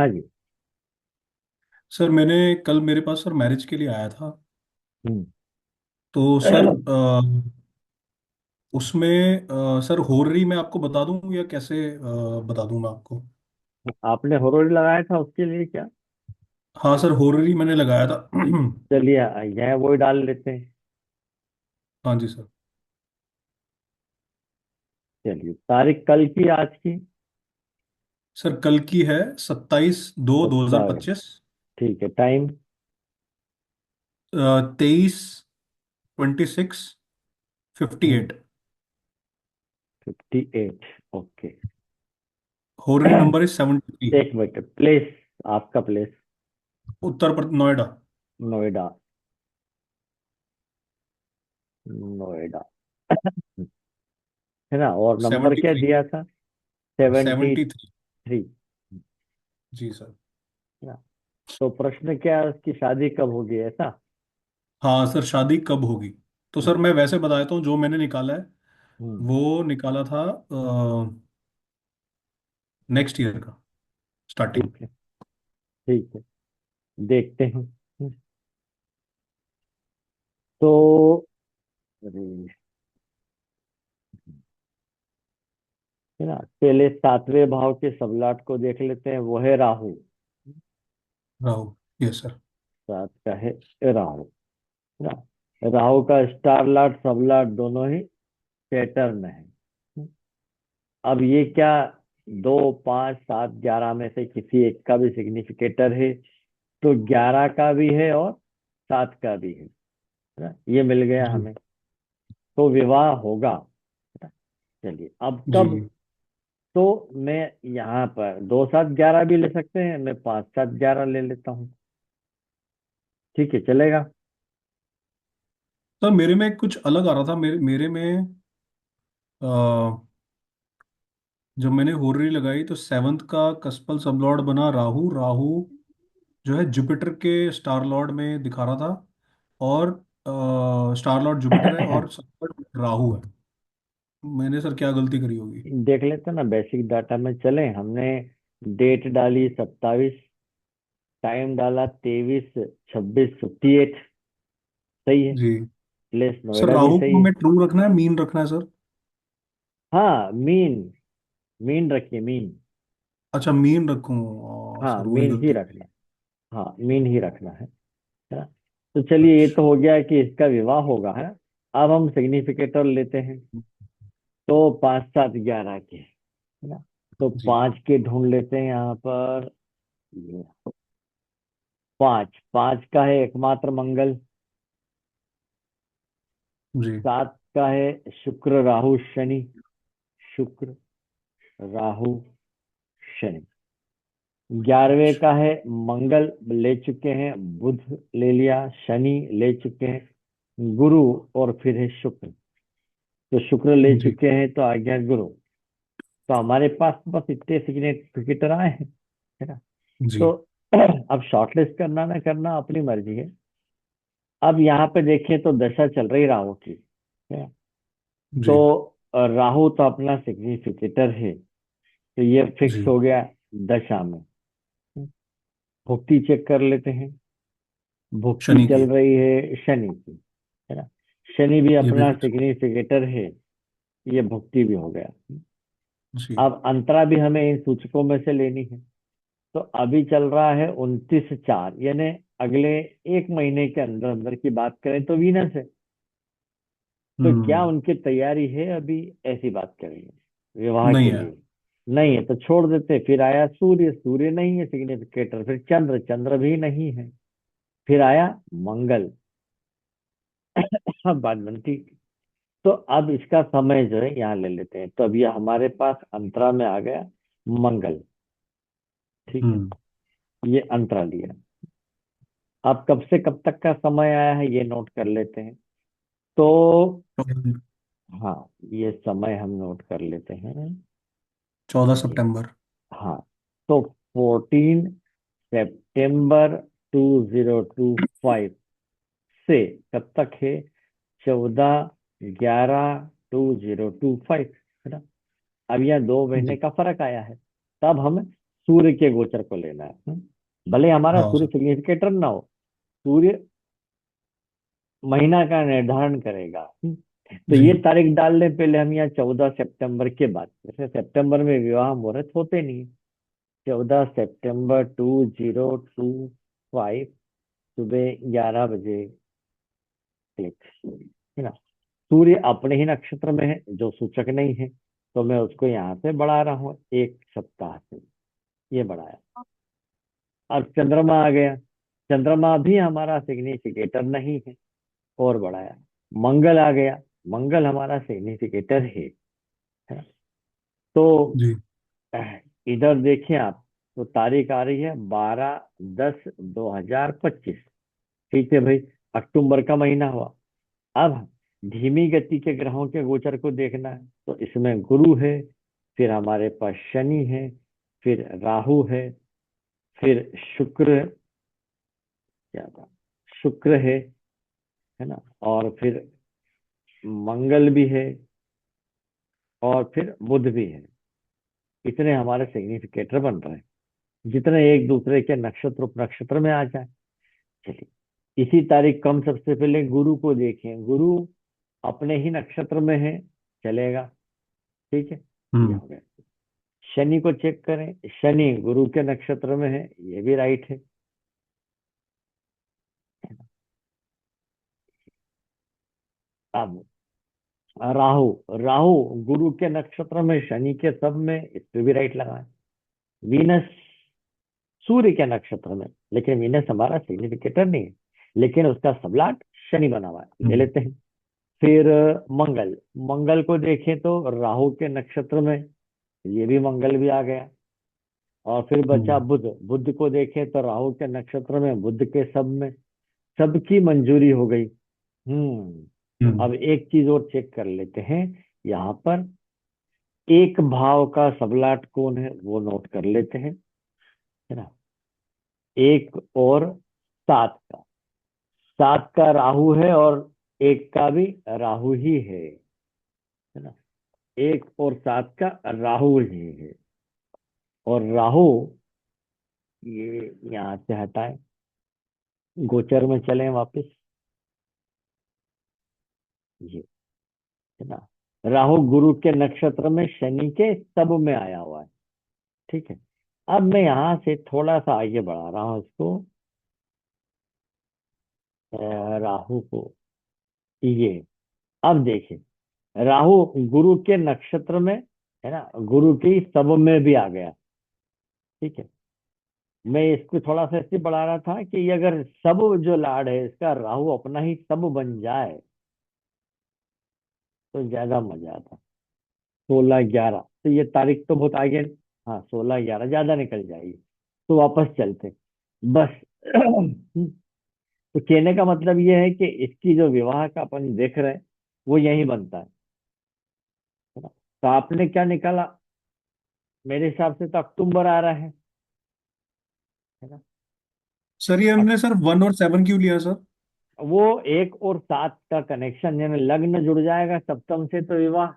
हाँ जी। सर कल मेरे पास सर मैरिज के लिए आया था। हम्म। तो सर उसमें सर होररी मैं आपको बता दूं या कैसे बता दूं मैं आपको। आपने होरोरी लगाया था उसके लिए क्या? हाँ सर, होररी मैंने लगाया था। चलिए यहाँ वही डाल लेते हैं। हाँ जी सर। चलिए, तारीख कल की आज की? सर कल की है 27/2/2025। 27। ठीक है, time? 23:26:58। 58। Okay. Horary number is 73। एक मिनट, प्लेस? आपका प्लेस? उत्तर प्रदेश, नोएडा। नोएडा। नोएडा है ना? और नंबर क्या 73। दिया था? 73। 73। है जी सर। ना? तो प्रश्न क्या है, उसकी शादी कब होगी, ऐसा? हाँ सर, शादी कब होगी? तो सर हम्म। मैं वैसे बता देता हूँ जो मैंने निकाला है। हम्म। वो निकाला था नेक्स्ट ईयर का स्टार्टिंग। ठीक है। ठीक है, देखते हैं। तो अरे, है ना, पहले सातवें भाव के सबलाट को देख लेते हैं, वो है राहु। राहु। Yes sir. सात का है राहु, है ना? राहु का स्टार लाट सबलाट दोनों ही सैटर्न है। अब ये क्या, 2, 5, 7, 11 में से किसी एक का भी सिग्निफिकेटर है? तो 11 का भी है और 7 का भी है ना? ये मिल गया जी। हमें। तो विवाह होगा, है ना? चलिए, अब कब? जी तो मैं यहाँ पर 2, 7, 11 भी ले सकते हैं, मैं 5, 7, 11 ले लेता हूँ। ठीक है, चलेगा? सर, मेरे में कुछ अलग आ रहा था। मेरे मेरे में अ, जब मैंने होररी लगाई तो सेवंथ का कस्पल सबलॉर्ड बना राहु। राहु जो है जुपिटर के स्टार लॉर्ड में दिखा रहा था। और स्टार लॉर्ड जुपिटर है और सबलॉर्ड राहु है। मैंने सर क्या गलती करी होगी? देख लेते हैं ना, बेसिक डाटा में चले हमने। डेट डाली 27, टाइम डाला 23, 26, 58। सही है। जी। प्लेस सर नोएडा भी राहु सही को है। हमें ट्रू रखना है, मीन रखना है सर? हाँ, मीन। मीन रखिए, मीन। अच्छा, मीन रखूं? हाँ, सर वही मीन ही गलती की। रखना। हाँ, मीन ही रखना है ना? तो चलिए, ये तो अच्छा। हो गया कि इसका विवाह होगा, है ना? अब हम सिग्निफिकेटर लेते हैं। तो 5, 7, 11 के, है ना? तो जी। 5 के ढूंढ लेते हैं यहाँ पर। ये 5, 5 का है एकमात्र मंगल। जी। 7 का है शुक्र राहु शनि। शुक्र राहु शनि। 11वें अच्छा। का है मंगल, ले चुके हैं। बुध ले लिया, शनि ले चुके हैं, गुरु, और फिर है शुक्र। तो शुक्र ले जी। चुके हैं, तो आ गया गुरु। तो हमारे पास बस इतने सिग्निफिकेटर आए हैं, है ना? जी। तो अब शॉर्टलिस्ट करना ना करना अपनी मर्जी है। अब यहाँ पे देखें तो दशा चल रही राहु की, है ना? तो जी। राहु तो अपना सिग्निफिकेटर है, तो ये फिक्स जी। हो गया दशा में। भुक्ति चेक कर लेते हैं। भुक्ति शनि चल की। रही है शनि की, है ना? शनि भी ये भी अपना फिक्स। सिग्निफिकेटर है, ये भुक्ति भी हो गया। जी। अब अंतरा भी हमें इन सूचकों में से लेनी है। तो अभी चल रहा है 29/4, यानी अगले एक महीने के अंदर अंदर की बात करें तो वीनस है। तो क्या हम्म। उनकी तैयारी है अभी? ऐसी बात करेंगे विवाह नहीं के है। लिए। नहीं है तो छोड़ देते। फिर आया सूर्य, सूर्य नहीं है सिग्निफिकेटर। फिर चंद्र, चंद्र भी नहीं है। फिर आया मंगल। अब बात बनती। तो अब इसका समय जो है यहाँ ले लेते हैं। तो अब ये हमारे पास अंतरा में आ गया मंगल। ठीक है, हम्म। ये अंतरा लिया। अब कब से कब तक का समय आया है ये नोट कर लेते हैं। तो तो हाँ, ये समय हम नोट कर लेते हैं। 14 ये, सितंबर। हाँ, तो 14 सितंबर 2025 से कब तक है? 14/11/2025, है ना? अब यहाँ 2 महीने जी। का फर्क आया है। तब हम सूर्य के गोचर को लेना है। भले हमारा हाँ सूर्य सर। सिग्निफिकेटर ना हो, सूर्य महीना का निर्धारण करेगा। तो जी। ये तारीख डाल लें पहले हम यहाँ 14 सितंबर के बाद, जैसे सितंबर में विवाह मुहूर्त होते नहीं। 14 सितंबर 2025 सुबह 11 बजे क्लिक, है ना। सूर्य अपने ही नक्षत्र में है जो सूचक नहीं है, तो मैं उसको यहाँ से बढ़ा रहा हूँ 1 सप्ताह से, ये बढ़ाया। अब चंद्रमा आ गया, चंद्रमा भी हमारा सिग्निफिकेटर नहीं है, और बढ़ाया। मंगल आ गया, मंगल हमारा सिग्निफिकेटर है ना। तो जी। इधर देखिए आप, तो तारीख आ रही है 12/10/2025। ठीक है भाई, अक्टूबर का महीना हुआ। अब धीमी गति के ग्रहों के गोचर को देखना है, तो इसमें गुरु है, फिर हमारे पास शनि है, फिर राहु है, फिर शुक्र, क्या था, शुक्र है ना, और फिर मंगल भी है, और फिर बुध भी है। इतने हमारे सिग्निफिकेटर बन रहे हैं, जितने एक दूसरे के नक्षत्र उपनक्षत्र में आ जाए। चलिए, इसी तारीख को हम सबसे पहले गुरु को देखें। गुरु अपने ही नक्षत्र में है, चलेगा, ठीक है, ये हम्म। हो गया। शनि को चेक करें, शनि गुरु के नक्षत्र में है, ये भी राइट है। अब राहु, राहु गुरु के नक्षत्र में, शनि के सब में, इस पे भी राइट लगाएं। वीनस सूर्य के नक्षत्र में, लेकिन वीनस हमारा सिग्निफिकेटर नहीं है, लेकिन उसका सबलाट शनि बना हुआ है, ले हम्म। लेते हैं। फिर मंगल, मंगल को देखें तो राहु के नक्षत्र में, ये भी मंगल भी आ गया। और फिर बचा हम्म। बुध, बुध को देखें तो राहु के नक्षत्र में, बुध के सब में, सबकी मंजूरी हो गई। हम्म। अब एक चीज और चेक कर लेते हैं यहाँ पर, एक भाव का सबलाट कौन है वो नोट कर लेते हैं, है ना। एक और 7 का, 7 का राहु है, और एक का भी राहु ही है ना। एक और 7 का राहु ही है, और राहु, ये यहाँ से हटाएं, गोचर में चलें वापस, ये, है ना। राहु गुरु के नक्षत्र में, शनि के सब में आया हुआ है, ठीक है। अब मैं यहाँ से थोड़ा सा आगे बढ़ा रहा हूँ इसको, राहु को, ये, अब देखिए, राहु गुरु के नक्षत्र में, है ना, गुरु की सब में भी आ गया, ठीक है। मैं इसको थोड़ा सा इससे बढ़ा रहा था कि ये अगर सब जो लाड है इसका राहु अपना ही सब बन जाए तो ज्यादा मजा आता। 16/11, तो ये तारीख तो बहुत आगे, हाँ 16/11 ज्यादा निकल जाएगी, तो वापस चलते बस। तो कहने का मतलब ये है कि इसकी जो विवाह का अपन देख रहे हैं वो यही बनता है ना। तो आपने क्या निकाला, मेरे हिसाब से तो अक्टूबर आ रहा है ना। सर ये अक- हमने सर 1 और 7 क्यों लिया सर? वो 1 और 7 का कनेक्शन, यानी लग्न जुड़ जाएगा सप्तम से तो विवाह।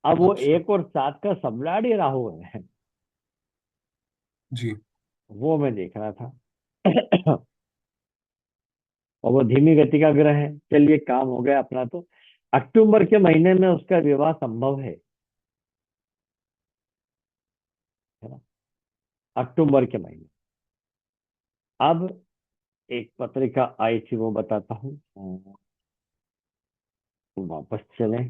अब वो अच्छा। 1 और 7 का सबलाड़ी राहु है, जी। वो मैं देख रहा था। और वो धीमी गति का ग्रह है, चलिए काम हो गया अपना। तो अक्टूबर के महीने में उसका विवाह संभव है ना, अक्टूबर के महीने। अब एक पत्रिका आई थी वो बताता हूँ, वापस चलें,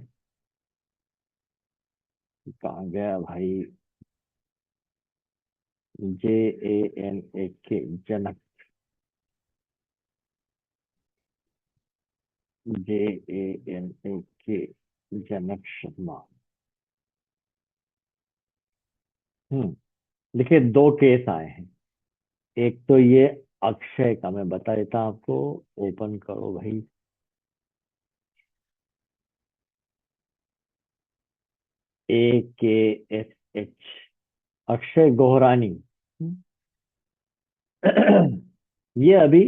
कहाँ गया भाई, JANAK, जनक, JANAK, जनक शर्मा। हम्म देखिए, 2 केस आए हैं। एक तो ये अक्षय का, मैं बता देता हूं आपको, ओपन करो भाई, AKSH, अक्षय गोहरानी। ये अभी,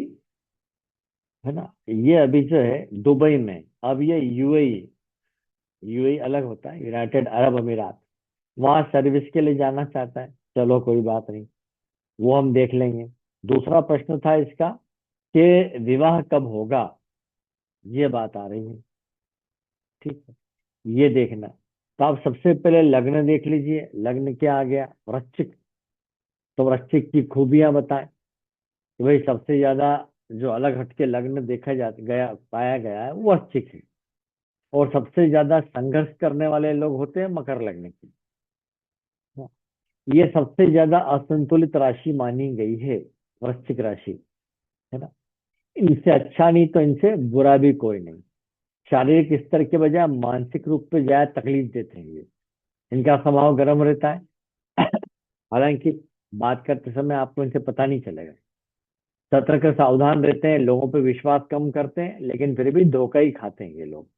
है ना, ये अभी जो है दुबई में, अब ये यूएई, यूएई अलग होता है, यूनाइटेड अरब अमीरात, वहां सर्विस के लिए जाना चाहता है, चलो कोई बात नहीं, वो हम देख लेंगे। दूसरा प्रश्न था इसका कि विवाह कब होगा, ये बात आ रही है। ठीक है, ये देखना। तो आप सबसे पहले लग्न देख लीजिए, लग्न क्या आ गया, वृश्चिक। तो वृश्चिक की खूबियां बताएं। तो भाई सबसे ज्यादा जो अलग हटके लग्न देखा जा गया पाया गया है वो वृश्चिक है। और सबसे ज्यादा संघर्ष करने वाले लोग होते हैं मकर लग्न के। ये सबसे ज्यादा असंतुलित राशि मानी गई है, वृश्चिक राशि, है ना। इनसे अच्छा नहीं तो इनसे बुरा भी कोई नहीं। शारीरिक स्तर के बजाय मानसिक रूप पे ज्यादा तकलीफ देते हैं ये। इनका स्वभाव गर्म रहता है। हालांकि बात करते समय आपको इनसे पता नहीं चलेगा। सतर्क सावधान रहते हैं, लोगों पे विश्वास कम करते हैं, लेकिन फिर भी धोखा ही खाते हैं ये लोग,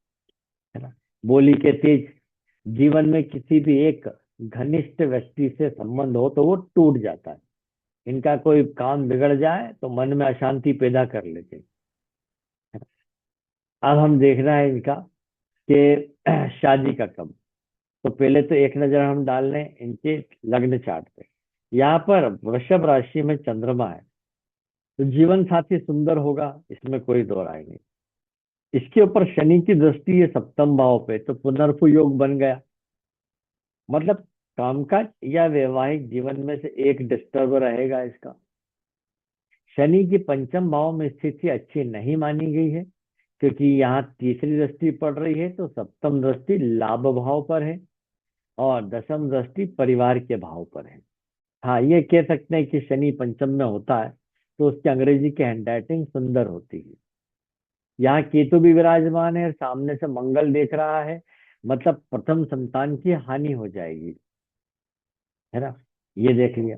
है ना। बोली के तेज। जीवन में किसी भी एक घनिष्ठ व्यक्ति से संबंध हो तो वो टूट जाता है। इनका कोई काम बिगड़ जाए तो मन में अशांति पैदा कर लेते हैं। अब हम देख रहे हैं इनका कि शादी का कब। तो पहले तो एक नजर हम डाल लें इनके लग्न चार्ट पे। यहाँ पर वृषभ राशि में चंद्रमा है, तो जीवन साथी सुंदर होगा, इसमें कोई दो राय नहीं। इसके ऊपर शनि की दृष्टि है सप्तम भाव पे, तो पुनर्भु योग बन गया। मतलब कामकाज या वैवाहिक जीवन में से एक डिस्टर्ब रहेगा इसका। शनि की पंचम भाव में स्थिति अच्छी नहीं मानी गई है, क्योंकि यहाँ तीसरी दृष्टि पड़ रही है, तो सप्तम दृष्टि लाभ भाव पर है और दसम दृष्टि परिवार के भाव पर है। हाँ, ये कह सकते हैं कि शनि पंचम में होता है तो उसकी अंग्रेजी की हैंडराइटिंग सुंदर होती है। यहाँ केतु भी विराजमान है, सामने से मंगल देख रहा है, मतलब प्रथम संतान की हानि हो जाएगी, है ना। ये देख लिया।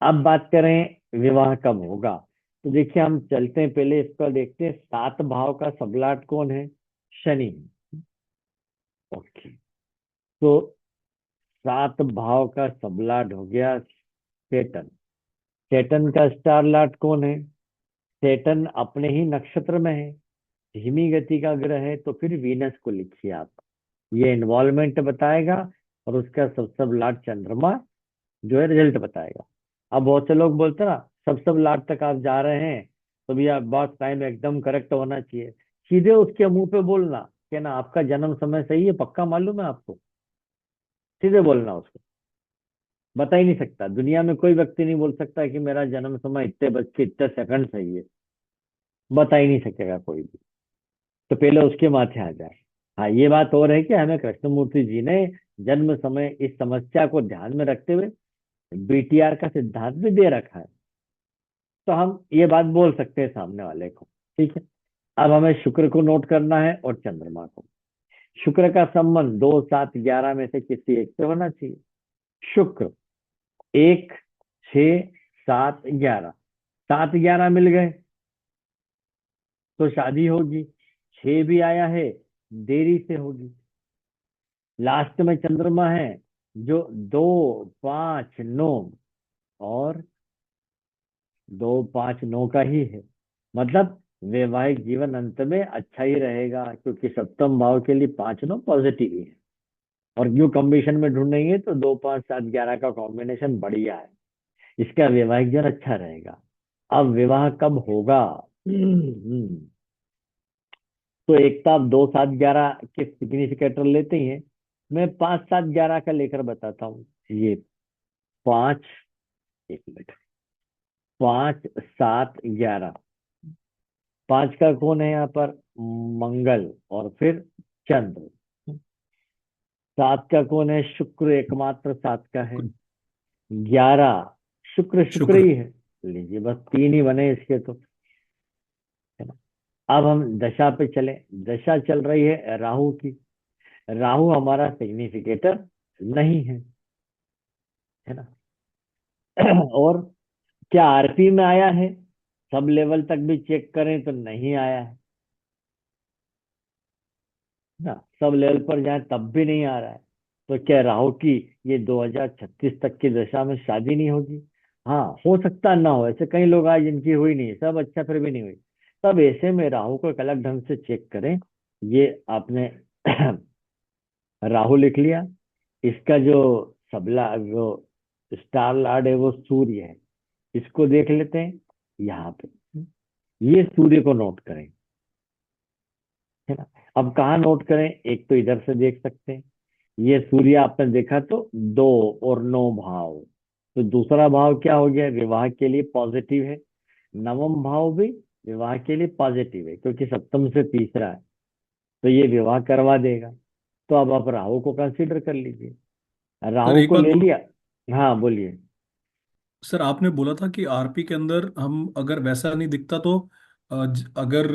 अब बात करें विवाह कब होगा। तो देखिए हम चलते हैं, पहले इसका देखते हैं, सात भाव का सबलाट कौन है, शनि। ओके। तो सात भाव का सबलाट हो गया सेटन। सेटन का स्टार लाट कौन है, सेटन अपने ही नक्षत्र में है, धीमी गति का ग्रह है, तो फिर वीनस को लिखिए आप। ये इन्वॉल्वमेंट बताएगा और उसका सब सब लाट चंद्रमा जो है रिजल्ट बताएगा। अब बहुत से लोग बोलते हैं ना, सब लाट तक आप जा रहे हैं तो भैया बहुत टाइम एकदम करेक्ट होना चाहिए। सीधे उसके मुंह पे बोलना कि ना आपका जन्म समय सही है, पक्का मालूम है आपको, सीधे बोलना उसको। बता ही नहीं सकता, दुनिया में कोई व्यक्ति नहीं बोल सकता कि मेरा जन्म समय इतने बज के इतने सेकंड सही है। बता ही नहीं सकेगा कोई भी। तो पहले उसके माथे आ जाए। हाँ, ये बात और है कि हमें कृष्णमूर्ति जी ने जन्म समय इस समस्या को ध्यान में रखते हुए बीटीआर का सिद्धांत भी दे रखा है। तो हम ये बात बोल सकते हैं सामने वाले को। ठीक है। अब हमें शुक्र को नोट करना है और चंद्रमा को। शुक्र का संबंध 2 7 11 में से किसी एक से होना चाहिए। शुक्र 1 6 7 11, 7 11 मिल गए तो शादी होगी। 6 भी आया है, देरी से होगी। लास्ट में चंद्रमा है जो 2 5 9, और 2 5 9 का ही है। मतलब वैवाहिक जीवन अंत में अच्छा ही रहेगा, क्योंकि सप्तम भाव के लिए 5 9 पॉजिटिव ही है। और न्यू कॉम्बिनेशन में ढूंढेंगे तो 2 5 7 11 का कॉम्बिनेशन बढ़िया है। इसका वैवाहिक जीवन अच्छा रहेगा। अब विवाह कब होगा। तो एक तो आप 2 7 11 के सिग्निफिकेटर लेते ही हैं। मैं 5 7 11 का लेकर बताता हूँ। ये 5, एक मिनट, 5 7 11। 5 का कौन है यहाँ पर, मंगल और फिर चंद्र। 7 का कौन है, शुक्र, एकमात्र 7 का है। 11, शुक्र शुक्र शुक्र। ही है। लीजिए, बस 3 ही बने इसके तो, है ना। अब हम दशा पे चले। दशा चल रही है राहु की। राहु हमारा सिग्निफिकेटर नहीं है, है ना। और क्या आरपी में आया है, सब लेवल तक भी चेक करें तो नहीं आया है ना। सब लेवल पर जाए तब भी नहीं आ रहा है। तो क्या राहु की ये 2036 तक की दशा में शादी नहीं होगी। हाँ, हो सकता ना हो, ऐसे कई लोग आए जिनकी हुई नहीं, सब अच्छा फिर भी नहीं हुई। तब ऐसे में राहु को एक अलग ढंग से चेक करें। ये आपने राहु लिख लिया। इसका जो सबला वो स्टार लॉर्ड है वो सूर्य है। इसको देख लेते हैं यहाँ पे। ये सूर्य को नोट करें, है ना। अब कहाँ नोट करें, एक तो इधर से देख सकते हैं। ये सूर्य आपने देखा तो 2 और 9 भाव। तो दूसरा भाव क्या हो गया, विवाह के लिए पॉजिटिव है। नवम भाव भी विवाह के लिए पॉजिटिव है, क्योंकि सप्तम से तीसरा है, तो ये विवाह करवा देगा। तो अब आप राहु को कंसीडर कर लीजिए। सर राहु एक को बात ले बोलूं? लिया। हाँ बोलिए। सर आपने बोला था कि आरपी के अंदर हम अगर वैसा नहीं दिखता तो अगर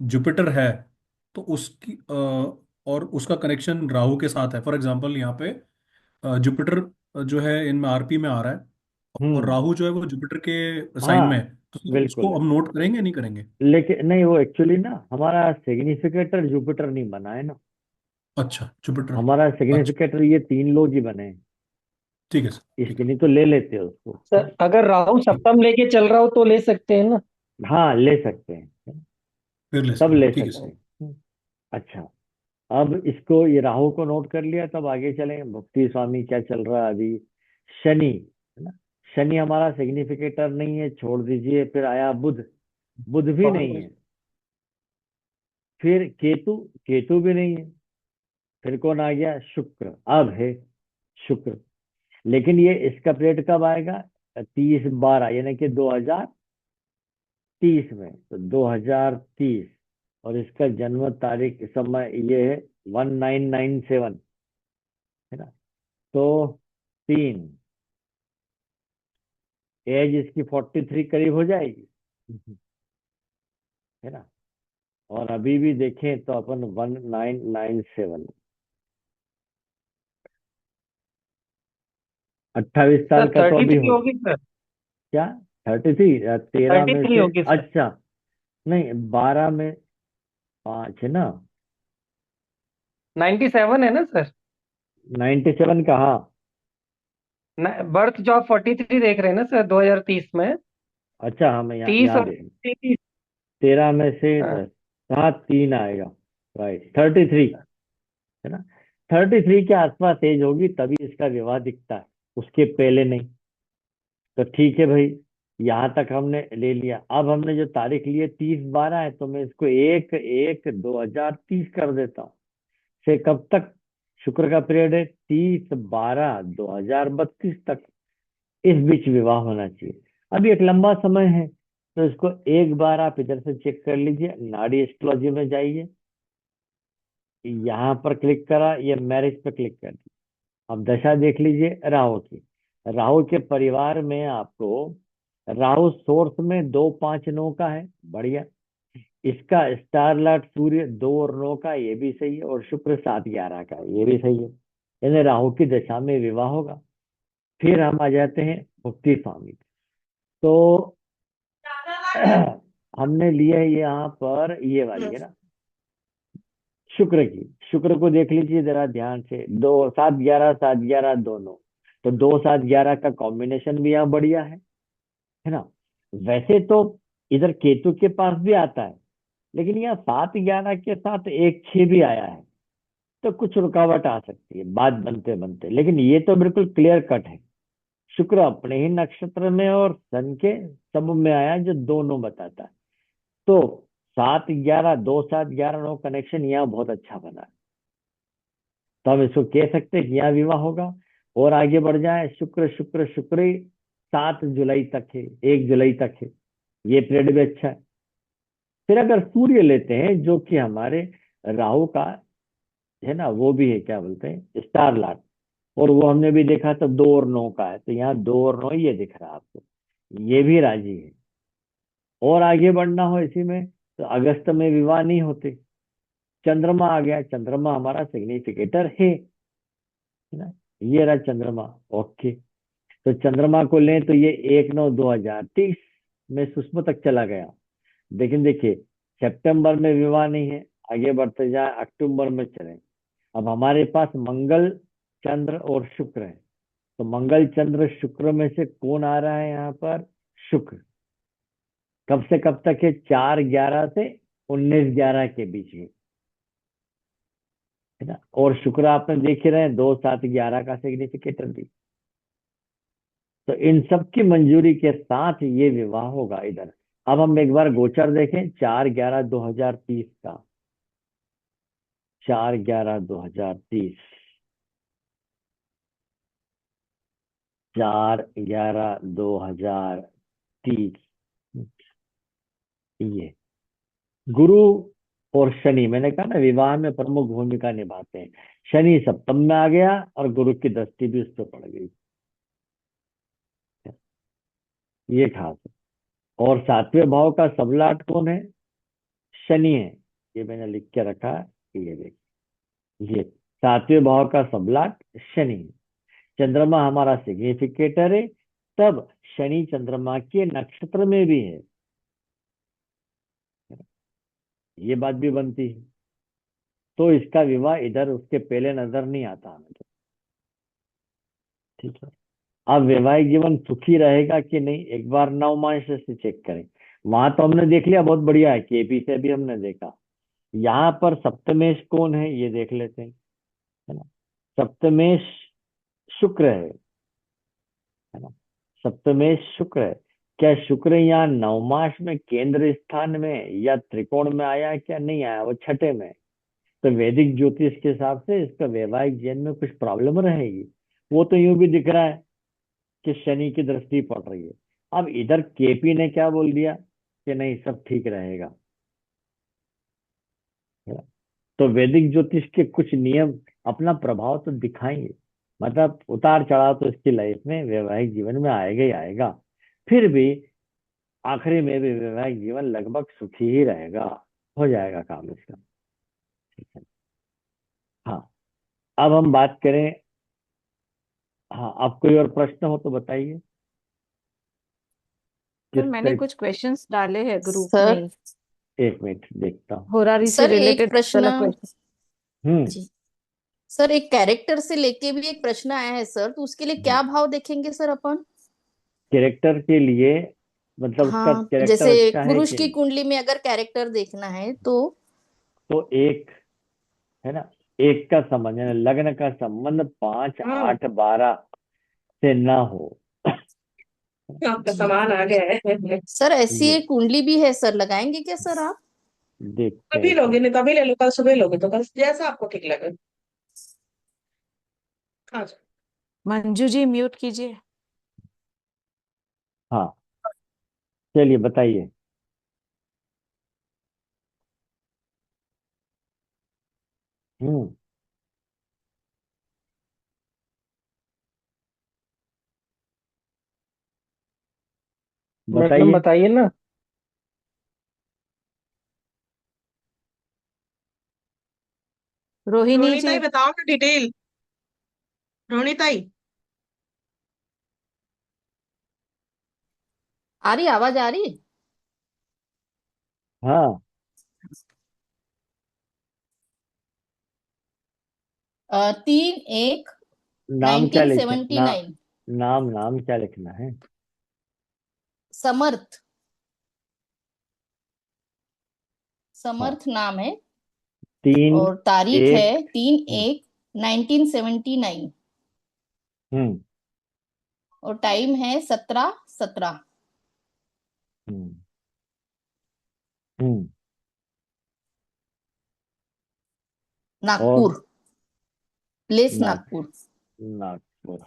जुपिटर है तो उसकी और उसका कनेक्शन राहु के साथ है। फॉर एग्जांपल यहाँ पे जुपिटर जो है इनमें आरपी में आ रहा है और हम्म। राहु जो है वो जुपिटर के साइन में हाँ है, तो सर उसको बिल्कुल। हम नोट करेंगे नहीं करेंगे? लेकिन नहीं, वो एक्चुअली ना हमारा सिग्निफिकेटर जुपिटर नहीं बना है ना। अच्छा जुपिटर। हमारा अच्छा सिग्निफिकेटर ये 3 लोग ही बने हैं। ठीक है सर, ठीक इसके है। नहीं तो ले लेते हैं उसको। सर अगर राहु ठीक, सप्तम लेके चल रहा हो तो ले सकते हैं ना। हाँ ले सकते हैं, फिर ले तब सकते हैं, ले ठीक है सकते सर। हैं। अच्छा, अब इसको ये राहु को नोट कर लिया, तब आगे चलें। भक्ति स्वामी क्या चल रहा है अभी, शनि, है ना। शनि हमारा सिग्निफिकेटर नहीं है, छोड़ दीजिए। फिर आया बुध, बुध भी बहुत नहीं बढ़िया। है। फिर केतु, केतु भी नहीं है। फिर कौन आ गया, शुक्र। अब है शुक्र, लेकिन ये इसका पीरियड कब आएगा, 30/12 यानी कि 2030 में। तो 2030, और इसका जन्म तारीख समय ये है 1997, है ना। तो 3, एज इसकी 43 करीब हो जाएगी, है ना। और अभी भी देखें तो अपन 1997, 28 साल सर का तो थर्टी अभी थ्री हो। होगी सर। क्या 33, 13 थर्टी में थ्री से, होगी सर। अच्छा नहीं 12 में 5 है ना। 97 है ना सर। 97 कहाँ, बर्थ जो आप 43 देख रहे हैं ना सर 2030 में। अच्छा हमें यहाँ 30 यहाँ और दे, 30। 13 में से हाँ। 10, हाँ 3 आएगा, राइट 33, है ना। 33 के आसपास एज होगी तभी इसका विवाह दिखता है, उसके पहले नहीं। तो ठीक है भाई, यहाँ तक हमने ले लिया। अब हमने जो तारीख ली है 30/12 है, तो मैं इसको 1/1/2030 कर देता हूँ। से कब तक, शुक्र का पीरियड है 30/12/2032 तक, इस बीच विवाह होना चाहिए। अभी एक लंबा समय है, तो इसको एक बार आप इधर से चेक कर लीजिए, नाड़ी एस्ट्रोलॉजी में जाइए, यहाँ पर क्लिक करा, ये मैरिज पे क्लिक कर दिया। अब दशा देख लीजिए राहु की। राहु के परिवार में आपको राहु सोर्स में 2, 5, 9 का है, बढ़िया। इसका स्टार लॉर्ड सूर्य 2 और 9 का, ये भी सही है। और शुक्र 7/11 का, ये भी सही है। यानी राहु की दशा में विवाह होगा। फिर हम आ जाते हैं मुक्ति स्वामी। तो हमने लिए है यहाँ पर ये वाली, है ना, शुक्र की। शुक्र को देख लीजिए जरा ध्यान से, 2 7/11 7/11 दोनों। तो 2 7/11 का कॉम्बिनेशन भी यहाँ बढ़िया है ना। वैसे तो इधर केतु के पास भी आता है, लेकिन यहाँ 7/11 के साथ 1 6 भी आया है, तो कुछ रुकावट आ सकती है बात बनते बनते। लेकिन ये तो बिल्कुल क्लियर कट है, शुक्र अपने ही नक्षत्र में और सन के सब में आया, जो दोनों बताता है। तो 7/11, 2 7 11 9 कनेक्शन यहाँ बहुत अच्छा बना है। तो हम इसको कह सकते हैं कि यहाँ विवाह होगा। और आगे बढ़ जाए, शुक्र शुक्र शुक्र ही 7 जुलाई तक है, 1 जुलाई तक है, ये पीरियड भी अच्छा है। फिर अगर सूर्य लेते हैं जो कि हमारे राहु का है ना, वो भी है, क्या बोलते हैं, स्टार लॉर्ड। और वो हमने भी देखा तो 2 और 9 का है, तो यहाँ 2 और 9 ये दिख रहा है आपको, ये भी राजी है। और आगे बढ़ना हो इसी में, तो अगस्त में विवाह नहीं होते। चंद्रमा आ गया, चंद्रमा हमारा सिग्निफिकेटर है ना। ये रहा चंद्रमा, ओके। तो चंद्रमा को लें तो ये 1/9/2030 में सुष्म तक चला गया। लेकिन देखिए, सितंबर में विवाह नहीं है, आगे बढ़ते जाए अक्टूबर में चले। अब हमारे पास मंगल, चंद्र और शुक्र है। तो मंगल चंद्र शुक्र में से कौन आ रहा है यहाँ पर, शुक्र। कब से कब तक है, 4/11 से 19/11 के बीच में। है ना। और शुक्र आपने देख ही रहे हैं 2 7 11 का सिग्निफिकेटर भी। तो इन सब की मंजूरी के साथ ये विवाह होगा इधर। अब हम एक बार गोचर देखें 4/11/2030 का। 4/11/2030। 4/11/2030। ये गुरु और शनि, मैंने कहा ना विवाह में प्रमुख भूमिका निभाते हैं। शनि सप्तम में आ गया और गुरु की दृष्टि भी उस पर पड़ गई। ये खास है। और 7वें भाव का सबलाट कौन है? शनि है। ये मैंने लिख के रखा है। ये देखिए, ये 7वें भाव का सबलाट शनि है। चंद्रमा हमारा सिग्निफिकेटर है। तब शनि चंद्रमा के नक्षत्र में भी है। ये बात भी बनती है। तो इसका विवाह इधर उसके पहले नजर नहीं आता हमें तो। ठीक है। अब वैवाहिक जीवन सुखी रहेगा कि नहीं, एक बार नवमांश से चेक करें। वहां तो हमने देख लिया, बहुत बढ़िया है, केपी से भी हमने देखा। यहाँ पर सप्तमेश कौन है ये देख लेते हैं, है ना। सप्तमेश शुक्र है ना। सप्तमेश शुक्र है। क्या शुक्र यहाँ नवमांश में केंद्र स्थान में या त्रिकोण में आया है? क्या नहीं आया, वो छठे में। तो वैदिक ज्योतिष के हिसाब से इसका वैवाहिक जीवन में कुछ प्रॉब्लम रहेगी। वो तो यूं भी दिख रहा है कि शनि की दृष्टि पड़ रही है। अब इधर केपी ने क्या बोल दिया कि नहीं सब ठीक रहेगा, है ना? तो वैदिक ज्योतिष के कुछ नियम अपना प्रभाव तो दिखाएंगे। मतलब उतार चढ़ाव तो इसकी लाइफ में वैवाहिक जीवन में आएगा ही आएगा। फिर भी आखिरी में भी वैवाहिक जीवन लगभग सुखी ही रहेगा। हो जाएगा काम इसका। ठीक है। हाँ। अब हम बात करें। हाँ, आप कोई और प्रश्न हो तो बताइए। सर किस मैंने टाइप? कुछ क्वेश्चंस डाले हैं ग्रुप में सर ही। एक मिनट देखता हूँ। होरारी से सर एक रिलेटेड प्रश्न। वाला क्वेश्चन। हम्म। जी सर, एक कैरेक्टर से लेके भी एक प्रश्न आया है सर, तो उसके लिए क्या भाव देखेंगे सर अपन? कैरेक्टर के लिए मतलब उसका हाँ, कैरेक्टर जैसे अच्छा है पुरुष कि की नहीं? कुंडली में अगर कैरेक्टर देखना है तो तो एक, है ना, एक का संबंध यानी लग्न का संबंध 5 8 12 से ना हो। आपका जी सामान आ गया है। सर, ऐसी ये एक कुंडली भी है सर, लगाएंगे क्या सर आप? देखते कभी हैं लोगे सर। नहीं, कभी ले लो, कल सुबह लोगे तो कल जैसा आपको ठीक लगे। हाँ जी। मंजू जी म्यूट कीजिए। हाँ, चलिए बताइए। हम्म। मैडम बताइए। बताइए ना। रोहिणी रोहिणी जी। ताई बताओ ना डिटेल। रोहिणी ताई। आ रही आवाज आ रही? हाँ, 3/1 नाम क्या लिखे 1979। नाम नाम क्या लिखना है? समर्थ। हाँ, समर्थ नाम है। 3 और तारीख है 1। 3/1/1979। हम्म। और टाइम है 17:17। हम्म। हम्म। और नागपुर। प्लेस नाग नागपुर। नागपुर।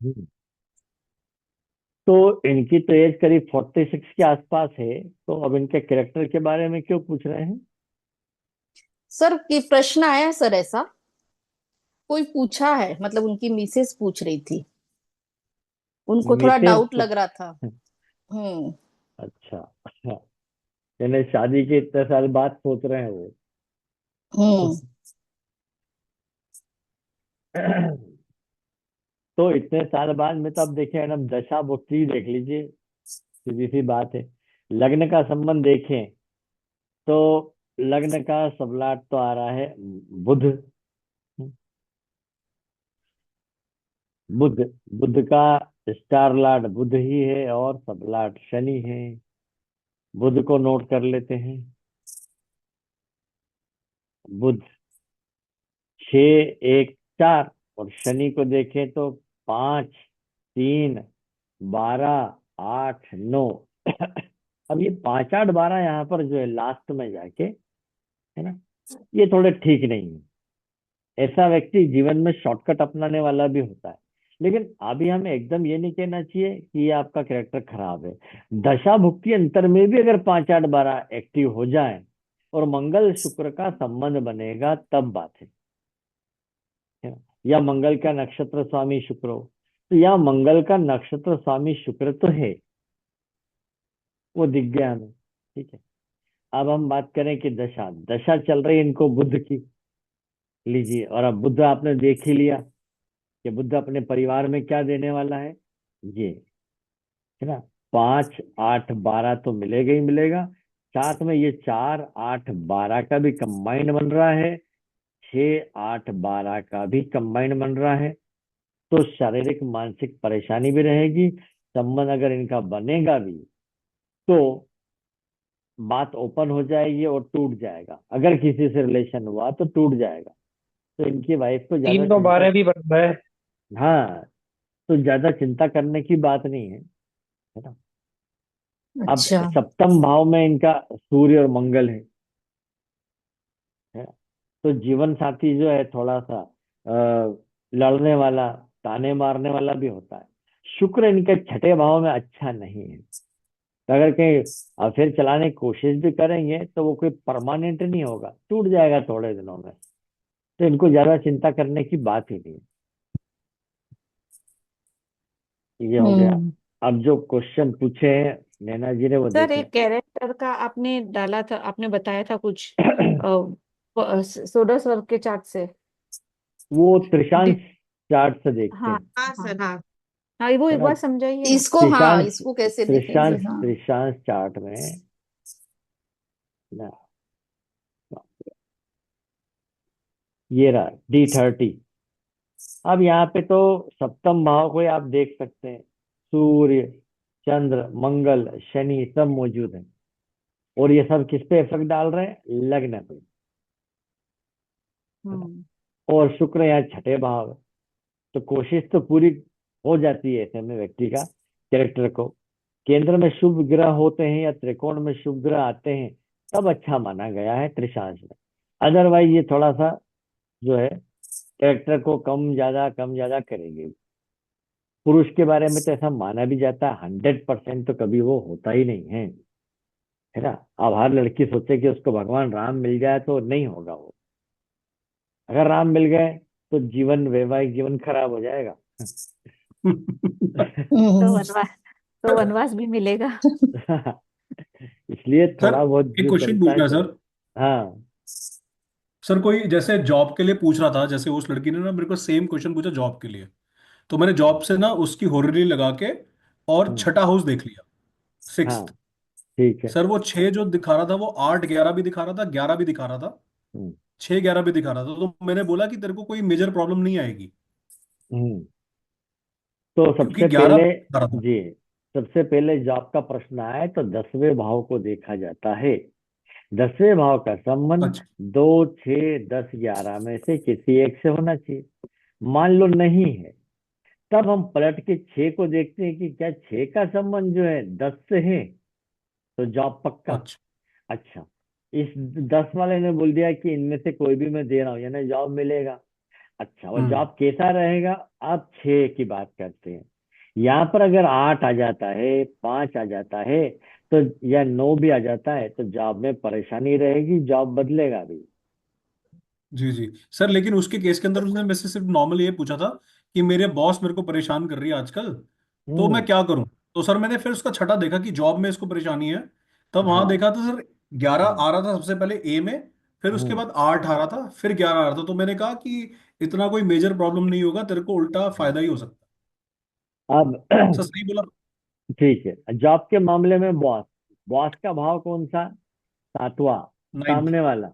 हम्म। तो इनकी तो एज करीब 46 के आसपास है। तो अब इनके कैरेक्टर के बारे में क्यों पूछ रहे हैं? सर की प्रश्न आया है सर, ऐसा कोई पूछा है, मतलब उनकी मिसेस पूछ रही थी, उनको थोड़ा मिसेज डाउट लग रहा था। हम्म। अच्छा, अच्छा। यानी शादी के इतने साल बाद सोच रहे हैं वो। हम्म। तो इतने साल बाद में तो अब देखें मैडम, दशा बुक्ति देख लीजिए, सीधी सी बात है। लग्न का संबंध देखें तो लग्न का सबलाट तो आ रहा है बुध। बुध बुध का स्टार लॉर्ड बुध ही है और सबलाट शनि है। बुध को नोट कर लेते हैं। बुध 6 1 4, और शनि को देखें तो 5 3 12 8 9। अब ये 5 8 12 यहाँ पर जो है लास्ट में जाके, है ना, ये थोड़े ठीक नहीं है। ऐसा व्यक्ति जीवन में शॉर्टकट अपनाने वाला भी होता है। लेकिन अभी हमें एकदम ये नहीं कहना चाहिए कि ये आपका कैरेक्टर खराब है। दशा भुक्ति अंतर में भी अगर 5 8 12 एक्टिव हो जाए और मंगल शुक्र का संबंध बनेगा तब बात है ना। या मंगल का नक्षत्र स्वामी शुक्र हो, तो या मंगल का नक्षत्र स्वामी शुक्र तो है, वो दिख गया हमें, ठीक है। अब हम बात करें कि दशा दशा चल रही है इनको बुध की, लीजिए। और अब बुध आपने देख ही लिया कि बुध अपने परिवार में क्या देने वाला है, ये, है ना। 5 8 12 तो मिलेगा ही मिलेगा, साथ में ये 4 8 12 का भी कंबाइंड बन रहा है, 6 8 12 का भी कंबाइंड बन रहा है। तो शारीरिक मानसिक परेशानी भी रहेगी। संबंध अगर इनका बनेगा भी तो बात ओपन हो जाएगी और टूट जाएगा। अगर किसी से रिलेशन हुआ तो टूट जाएगा। तो इनकी वाइफ को ज्यादा 3 तो चिंता, 12 भी बन रहा है। हाँ, तो ज्यादा चिंता करने की बात नहीं है ना। अब अच्छा। सप्तम भाव में इनका सूर्य और मंगल है ना? तो जीवन साथी जो है थोड़ा सा लड़ने वाला, ताने मारने वाला भी होता है। शुक्र इनके 6ठे भाव में अच्छा नहीं है। तो अगर कहीं अफेयर चलाने की कोशिश भी करेंगे तो वो कोई परमानेंट नहीं होगा, टूट जाएगा थोड़े दिनों में। तो इनको ज्यादा चिंता करने की बात ही नहीं है। ये हो गया। हम्म। अब जो क्वेश्चन पूछे हैं नैना जी ने वो सर देखें। एक कैरेक्टर का आपने डाला था, आपने बताया था कुछ सोडस वर्ग के चार्ट से। वो त्रिशांश डि- चार्ट से देखते हाँ हैं, हाँ हाँ सर, हाँ। हाँ, वो है एक ना। बार समझाइए ना। इसको, हाँ, त्रिशांश इसको कैसे देखेंगे? त्रिशांश हाँ। त्रिशांश चार्ट में ना, ये रहा D30। अब यहाँ पे तो सप्तम भाव को ही आप देख सकते हैं, सूर्य चंद्र मंगल शनि सब मौजूद हैं। और ये सब किस पे इफेक्ट डाल रहे हैं, लग्न पे, है ना। हम्म और शुक्र यहाँ 6ठे भाव है। तो कोशिश तो पूरी हो जाती है ऐसे में व्यक्ति का कैरेक्टर को, केंद्र में शुभ ग्रह होते हैं या त्रिकोण में शुभ ग्रह आते हैं तब अच्छा माना गया है त्रिशांश में। अदरवाइज ये थोड़ा सा जो है कैरेक्टर को कम ज्यादा करेंगे। पुरुष के बारे में तो ऐसा माना भी जाता है 100% तो कभी वो होता ही नहीं है ना। अब हर लड़की सोचे कि उसको भगवान राम मिल जाए तो नहीं होगा वो। अगर राम मिल गए तो जीवन, वैवाहिक जीवन खराब हो जाएगा। तो हम्म। वनवास भी मिलेगा। इसलिए सर थोड़ा बहुत एक जो क्वेश्चन चलता है पूछना है चले। सर। हाँ। सर कोई जैसे जॉब के लिए पूछ रहा था, जैसे उस लड़की ने ना मेरे को सेम क्वेश्चन पूछा जॉब के लिए। तो मैंने जॉब से ना उसकी होररी लगा के और हम्म, 6ठा हाउस देख लिया, हाँ, 6th। ठीक है। सर वो 6 जो दिखा रहा था वो 8 11 भी दिखा रहा था, 11 भी दिखा रहा था, हम्म 6 11 भी दिखा रहा था। तो मैंने बोला कि तेरे को कोई मेजर प्रॉब्लम नहीं आएगी, हम्म तो क्योंकि सबसे 11 पहले, दिखा रहा था। जी, सबसे पहले जॉब का प्रश्न आए तो 10वें भाव को देखा जाता है। 10वें भाव का संबंध अच्छा। 2 6 10 11 में से किसी एक से होना चाहिए। मान लो नहीं है, तब हम पलट के 6 को देखते हैं कि क्या 6 का संबंध जो है 10 से है, तो जॉब पक्का। अच्छा। अच्छा, इस 10 वाले ने बोल दिया कि इनमें से कोई भी मैं दे रहा हूँ, यानी जॉब मिलेगा। अच्छा, और हम्म। जॉब कैसा रहेगा, आप 6 की बात करते हैं। यहाँ पर अगर 8 आ जाता है, 5 आ जाता है, तो या 9 भी आ जाता है तो जॉब में परेशानी रहेगी, जॉब बदलेगा भी। जी जी सर, लेकिन उसके केस के अंदर उसने मेरे से सिर्फ नॉर्मल ये पूछा था कि मेरे बॉस मेरे को परेशान कर रही है आजकल, तो मैं हम्म क्या करूं। तो सर मैंने फिर उसका 6ठा देखा कि जॉब में इसको परेशानी है। तब वहां हाँ। देखा तो सर 11 हम्म आ रहा था सबसे पहले ए में, फिर उसके हम्म बाद 8 आ रहा था, फिर 11 आ रहा था। तो मैंने कहा कि इतना कोई मेजर प्रॉब्लम नहीं होगा, तेरे को उल्टा हम्म। फायदा ही हो सकता अब है। सर सही बोला? ठीक है, जॉब के मामले में बॉस, बॉस का भाव कौन सा, 7वां। नाइन्थ। सामने वाला,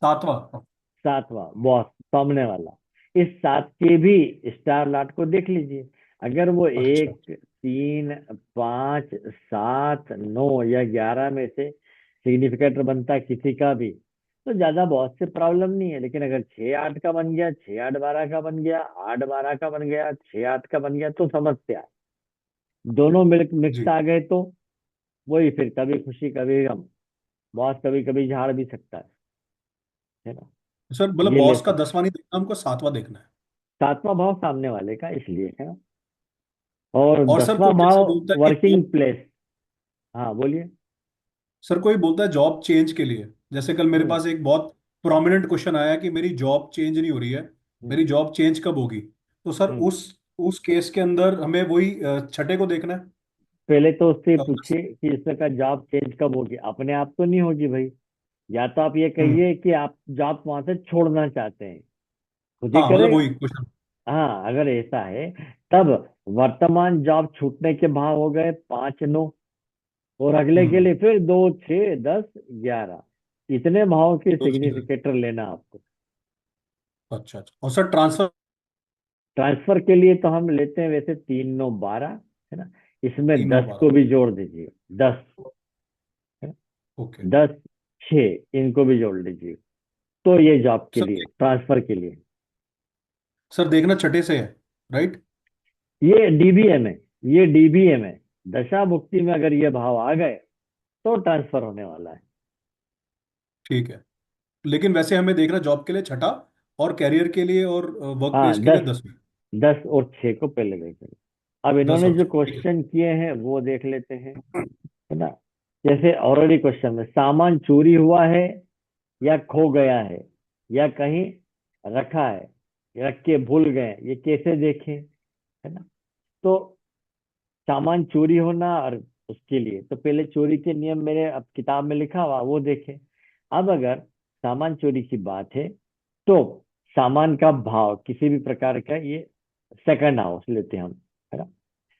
सातवां। सातवां बॉस, सामने वाला। इस सात के भी स्टार लॉर्ड को देख लीजिए। अगर वो अच्छा। 1, 3, 5, 7, 9 या 11 में से सिग्निफिकेटर बनता है किसी का भी, तो ज्यादा बहुत से प्रॉब्लम नहीं है। लेकिन अगर 6, 8 का बन गया, 6, 8, 12 का बन गया, 8, 12 का बन गया, 6, 8 का बन गया, तो समस्या है। दोनों मिक्स जी आ गए तो वही फिर कभी खुशी कभी गम। बॉस कभी कभी झाड़ भी सकता है ना। सर, मतलब ये ले बॉस का सकते। 10वां नहीं देखना, हमको 7वां देखना है। सातवां भाव सामने वाले का, इसलिए है ना। और और सर, 10वां कोई भाव जैसे बोलता है कि वर्किंग प्लेस। हाँ बोलिए। सर कोई बोलता है जॉब चेंज के लिए, जैसे कल मेरे हम्म। पास एक बहुत प्रोमिनेंट क्वेश्चन आया कि मेरी जॉब चेंज नहीं हो रही है, हम्म। मेरी जॉब चेंज कब होगी। तो सर हम्म। उस केस के अंदर हमें वही छठे को देखना है। पहले तो उससे तो पूछिए कि इसका जॉब चेंज कब होगी। अपने आप तो नहीं होगी भाई। या तो आप ये हम्म। कहिए कि आप जॉब वहां से छोड़ना चाहते हैं, खुद ही हाँ, मतलब करेगा। वही क्वेश्चन। हाँ अगर ऐसा है, तब वर्तमान जॉब छूटने के भाव हो गए 5, 9। और अगले के हम्म। लिए फिर 2, 6, 10, 11। इतने भाव के तो उसके लिए सिग्निफिकेटर लेना आपको। अच्छा अच्छा, और सर ट्रांसफर। ट्रांसफर के लिए तो हम लेते हैं वैसे 3, 9, 12, है ना। इसमें 10 को 3 9 12। भी जोड़ दीजिए, 10, है ना। ओके। 10, 6 इनको भी जोड़ लीजिए। तो ये जॉब के सर लिए, ट्रांसफर के लिए। सर देखना छठे से है, राइट। ये डीबीएम है, ये डीबीएम है। दशा मुक्ति में अगर ये भाव आ गए तो ट्रांसफर होने वाला है। ठीक है। लेकिन वैसे हमें देखना जॉब के लिए छठा, और कैरियर के लिए और वर्क हाँ प्लेस के लिए 10, 10वीं। 10 और 6 को पहले देखेंगे। अब 10 इन्होंने और जो 6, ठीक है। क्वेश्चन किए हैं वो देख लेते हैं, है ना। जैसे ऑलरेडी क्वेश्चन में सामान चोरी हुआ है या खो गया है या कहीं रखा है, रख के भूल गए, ये कैसे देखें, है ना। तो सामान चोरी होना और उसके लिए तो पहले चोरी के नियम मेरे अब किताब में लिखा हुआ वो देखें। अब अगर सामान चोरी की बात है तो सामान का भाव किसी भी प्रकार का, ये सेकंड हाउस लेते हैं हम, है ना।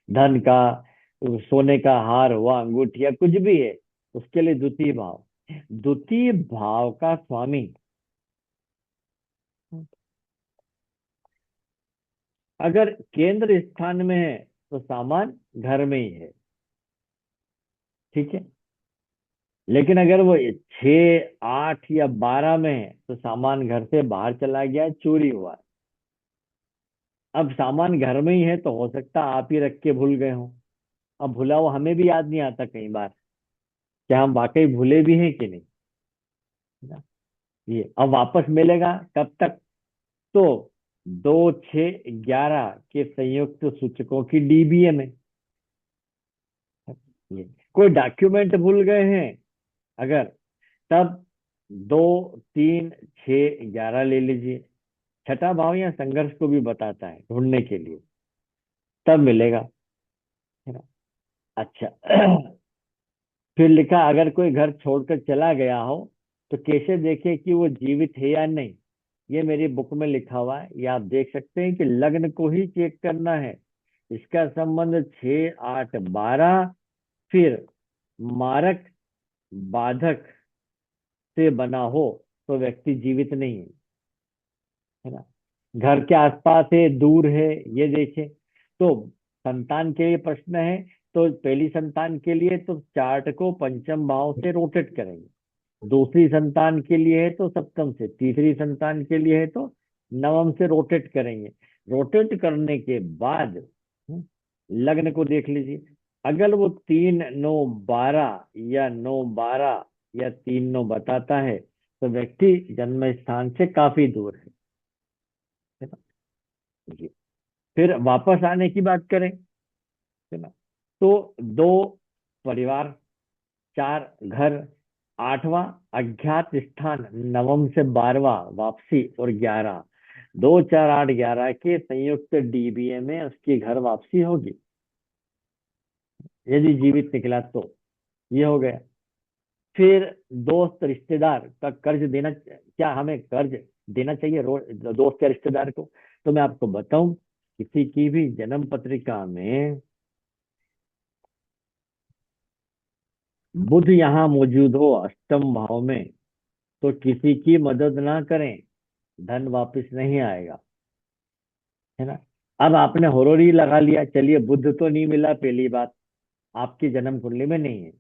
धन का, सोने का हार हुआ, अंगूठी या कुछ भी है, उसके लिए द्वितीय भाव। द्वितीय भाव का स्वामी अगर केंद्र स्थान में है तो सामान घर में ही है, ठीक है। लेकिन अगर वो 6, 8 या 12 में है तो सामान घर से बाहर चला गया है, चोरी हुआ है। अब सामान घर में ही है तो हो सकता है आप ही रख के भूल गए हो। अब भुला हुआ हमें भी याद नहीं आता कई बार, क्या हम वाकई भूले भी हैं कि नहीं, है ना। ये अब वापस मिलेगा कब तक, तो 2, 6, 11 के संयुक्त सूचकों की डीबीए में। ये कोई डॉक्यूमेंट भूल गए हैं अगर, तब 2, 3, 6, 11 ले लीजिए। छठा भाव या संघर्ष को भी बताता है ढूंढने के लिए, तब मिलेगा, है ना। अच्छा फिर लिखा अगर कोई घर छोड़कर चला गया हो तो कैसे देखे कि वो जीवित है या नहीं। ये मेरी बुक में लिखा हुआ है, ये आप देख सकते हैं कि लग्न को ही चेक करना है। इसका संबंध 6, 8, 12, फिर मारक बाधक से बना हो तो व्यक्ति जीवित नहीं है ना। घर के आसपास है, दूर है, ये देखें। तो संतान के लिए प्रश्न है, तो पहली संतान के लिए तो चार्ट को पंचम भाव से रोटेट करेंगे। दूसरी संतान के लिए है तो सप्तम से, तीसरी संतान के लिए है तो नवम से रोटेट करेंगे। रोटेट करने के बाद लग्न को देख लीजिए। अगर वो 3, 9, 12 या 9, 12 या 3, 9 बताता है तो व्यक्ति जन्म स्थान से काफी दूर है ना। जी। फिर वापस आने की बात करें, है ना, तो 2 परिवार, 4 घर, 8वां अज्ञात स्थान, नवम से 12वां वापसी, और 11, 2, 4, 8, 11 के संयुक्त डीबीए में उसकी घर वापसी होगी यदि जीवित निकला तो। ये हो गया। फिर दोस्त रिश्तेदार का कर्ज देना, क्या हमें कर्ज देना चाहिए दोस्त या रिश्तेदार को। तो मैं आपको बताऊं, किसी की भी जन्म पत्रिका में बुध यहाँ मौजूद हो अष्टम भाव में तो किसी की मदद ना करें, धन वापस नहीं आएगा, है ना। अब आपने होरोरी लगा लिया, चलिए बुध तो नहीं मिला, पहली बात आपकी जन्म कुंडली में नहीं है,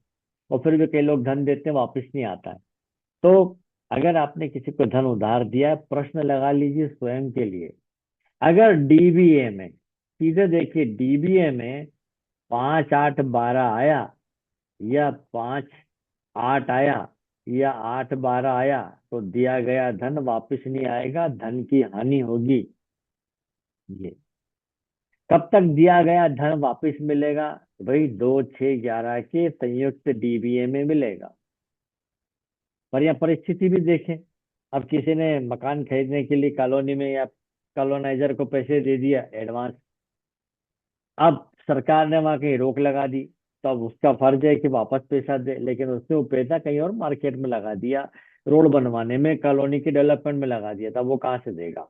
और फिर भी कई लोग धन देते हैं वापस नहीं आता है। तो अगर आपने किसी को धन उधार दिया है, प्रश्न लगा लीजिए स्वयं के लिए। अगर डीबीए में, सीधे देखिए डीबीए में 5 8 12 आया, या 5 8 आया, या 8 12 आया, तो दिया गया धन वापस नहीं आएगा, धन की हानि होगी। ये कब तक दिया गया धन वापस मिलेगा? भाई 2 6 11 के संयुक्त डीबीए में मिलेगा। पर यह परिस्थिति भी देखें, अब किसी ने मकान खरीदने के लिए कॉलोनी में या कॉलोनाइजर को पैसे दे दिया एडवांस, अब सरकार ने वहां कहीं रोक लगा दी, तो अब उसका फर्ज है कि वापस पैसा दे, लेकिन उसने वो पैसा कहीं और मार्केट में लगा दिया, रोड बनवाने में, कॉलोनी के डेवलपमेंट में लगा दिया, तब वो कहाँ से देगा?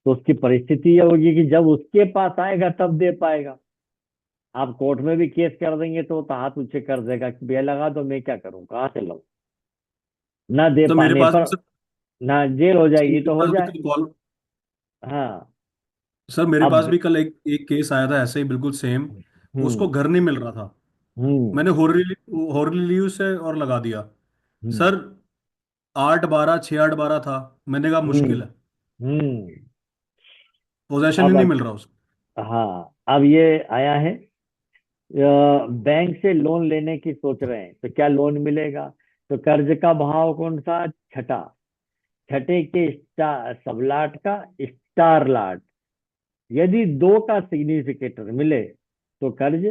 तो उसकी परिस्थिति ये होगी कि जब उसके पास आएगा तब दे पाएगा। आप कोर्ट में भी केस कर देंगे तो वो तो हाथ ऊंचे कर देगा कि भैया लगा दो, मैं क्या करूं, कहाँ से लाऊं? ना दे तो मेरे पाने पास भी पर सर, ना जेल हो जाएगी मेरे तो हो पास भी जाए। कल कॉल हाँ। सर मेरे पास अब भी कल एक एक केस आया था ऐसे ही बिल्कुल सेम। उसको हम्म घर नहीं मिल रहा था। हम्म मैंने होरली लीव से और लगा दिया। हम्म सर 8 12 6 8 12 था। मैंने कहा हम्म मुश्किल है, हम्म। पोजेशन ही अब नहीं मिल रहा उसको। हाँ, अब ये आया है, बैंक से लोन लेने की सोच रहे हैं तो क्या लोन मिलेगा? तो कर्ज का भाव कौन सा? छठा। छठे के स्टार सबलाट का स्टार लाट, यदि 2 का सिग्निफिकेटर मिले तो कर्ज